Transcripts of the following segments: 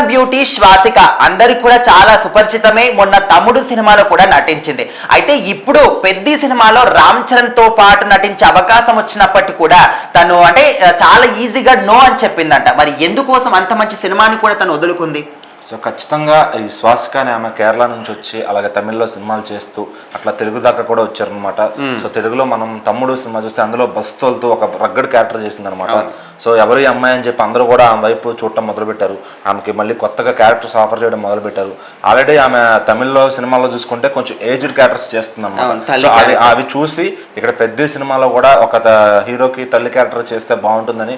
Beauty Swasika అందరికి కూడా చాలా సుపరిచితమే. మొన్న తమ్ముడు సినిమాలో కూడా నటించింది. అయితే ఇప్పుడు పెద్ది సినిమాలో రామ్ చరణ్ తో పాటు నటించే అవకాశం వచ్చినప్పటికీ కూడా తను అంటే చాలా ఈజీగా నో అని చెప్పిందంట. మరి ఎందుకోసం అంత మంచి సినిమాని కూడా తను వదులుకుంది? సో ఖచ్చితంగా ఈ శ్వాసిక అనే ఆమె కేరళ నుంచి వచ్చి అలాగే తమిళ్లో సినిమాలు చేస్తూ అట్లా తెలుగు దాకా కూడా వచ్చారనమాట. సో తెలుగులో మనం తమ్ముడు సినిమా చూస్తే అందులో బస్ తోలుతూ ఒక రగ్గడ్ క్యారెక్టర్ చేసిందనమాట. సో ఎవరు అమ్మాయి అని చెప్పి అందరూ కూడా ఆమె వైపు చూడటం మొదలుపెట్టారు. ఆమెకి మళ్ళీ కొత్తగా క్యారెక్టర్స్ ఆఫర్ చేయడం మొదలుపెట్టారు. ఆల్రెడీ ఆమె తమిళ్లో సినిమాలో చూసుకుంటే కొంచెం ఏజ్డ్ క్యారెక్టర్స్ చేస్తుందన్నమాట. సో అవి చూసి ఇక్కడ పెద్ద సినిమాలో కూడా ఒక హీరోకి తల్లి క్యారెక్టర్ చేస్తే బాగుంటుందని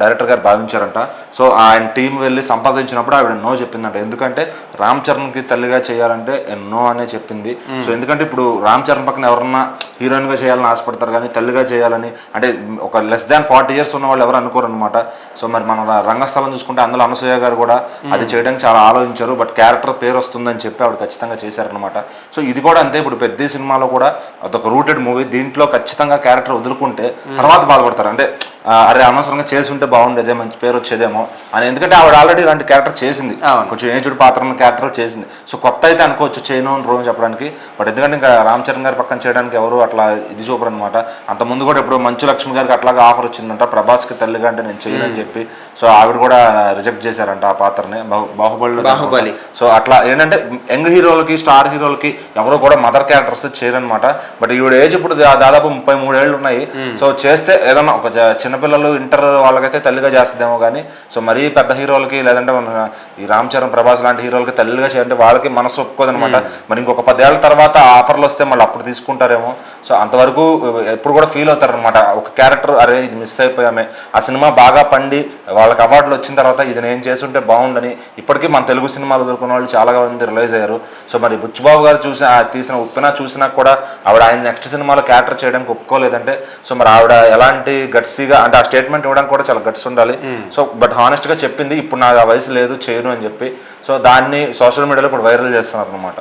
డైరెక్టర్ గారు భావించారంట. సో ఆయన టీం వెళ్ళి సంపాదించినప్పుడు ఆవిడ నో చెప్పిందంట. ఎందుకంటే రామ్ చరణ్కి తల్లిగా చేయాలంటే నో అనే చెప్పింది. సో ఎందుకంటే ఇప్పుడు రామ్ చరణ్ పక్కన ఎవరన్నా హీరోయిన్గా చేయాలని ఆశపడతారు, కానీ తల్లిగా చేయాలని అంటే ఒక లెస్ దాన్ 40 years ఉన్న వాళ్ళు ఎవరు అనుకోరు అనమాట. సో మరి మన రంగస్థలం చూసుకుంటే అందులో అనసూయ గారు కూడా అది చేయడానికి చాలా ఆలోచించారు. బట్ క్యారెక్టర్ పేరు వస్తుందని చెప్పి ఆవిడ ఖచ్చితంగా చేశారనమాట. సో ఇది కూడా అంతే. ఇప్పుడు పెద్ద సినిమాలో కూడా అదొక రూటెడ్ మూవీ. దీంట్లో ఖచ్చితంగా క్యారెక్టర్ వదులుకుంటే తర్వాత బాధపడతారు. అంటే అరే అనవసరంగా చేసి ఉంటే బాగుండేదే, మంచి పేరు వచ్చేదేమో అని. ఎందుకంటే ఆవిడ ఆల్రెడీ ఇలాంటి క్యారెక్టర్ చేసింది, కొంచెం ఏజ్డ్ పాత్ర క్యారెక్టర్ చేసింది. సో కొత్త అయితే అనుకోవచ్చు చేయను అని రోజు చెప్పడానికి. బట్ ఎందుకంటే ఇంకా రామ్ చరణ్ గారి పక్కన చేయడానికి ఎవరు అట్లా ఇది చూపరు అనమాట. అంతకుముందు కూడా ఇప్పుడు మంచు లక్ష్మి గారికి అట్లాగా ఆఫర్ వచ్చిందంట ప్రభాస్కి తల్లిగా అంటే నేను చేయను అని చెప్పి. సో ఆవిడ కూడా రిజెక్ట్ చేశారంట ఆ పాత్రని బాహుబలి. సో అట్లా ఏంటంటే యంగ్ హీరోలకి స్టార్ హీరోలకి ఎవరు కూడా మదర్ క్యారెక్టర్స్ చేయరనమాట. బట్ ఈవిడ ఏజ్ ఇప్పుడు దాదాపు 33 ఏళ్ళు ఉన్నాయి. సో చేస్తే ఏదన్నా ఒక చిన్నపిల్లలు ఇంటర్ వాళ్ళకైతే తల్లిగా చేస్తుందేమో కానీ సో మరీ పెద్ద హీరోలకి లేదంటే ఈ రామ్ చరణ్ ప్రభాస్ లాంటి హీరోలకి తల్లిగా చేయాలంటే వాళ్ళకి మనసు ఒప్పుకోదనమాట. మరి ఇంకొక 10 ఏళ్ళ తర్వాత ఆఫర్లు వస్తే మళ్ళీ అప్పుడు తీసుకుంటారేమో. సో అంతవరకు ఎప్పుడు కూడా ఫీల్ అవుతారనమాట. ఒక క్యారెక్టర్ అరే ఇది మిస్ అయిపోయామే, ఆ సినిమా బాగా పండి వాళ్ళకి అవార్డులు వచ్చిన తర్వాత ఇది నేను చేస్తుంటే బాగుండని ఇప్పటికీ మన తెలుగు సినిమాలు వదులుకున్న వాళ్ళు చాలా మంది రిలైజ్ అయ్యారు. సో మరి బుచ్చిబాబు గారు తీసిన ఉప్పిన చూసినా కూడా ఆవిడ ఆయన నెక్స్ట్ సినిమాలో క్యారెక్టర్ చేయడానికి ఒప్పుకోలేదంటే సో మరి ఆవిడ ఎలాంటి గట్సీగా అంటే ఆ స్టేట్మెంట్ ఇవ్వడానికి కూడా చాలా గట్స్ ఉండాలి. సో బట్ హానెస్ట్గా చెప్పింది ఇప్పుడు నాకు ఆ వయసు లేదు చేయను అని చెప్పి. సో దాన్ని సోషల్ మీడియాలో ఇప్పుడు వైరల్ చేస్తున్నారు అనమాట.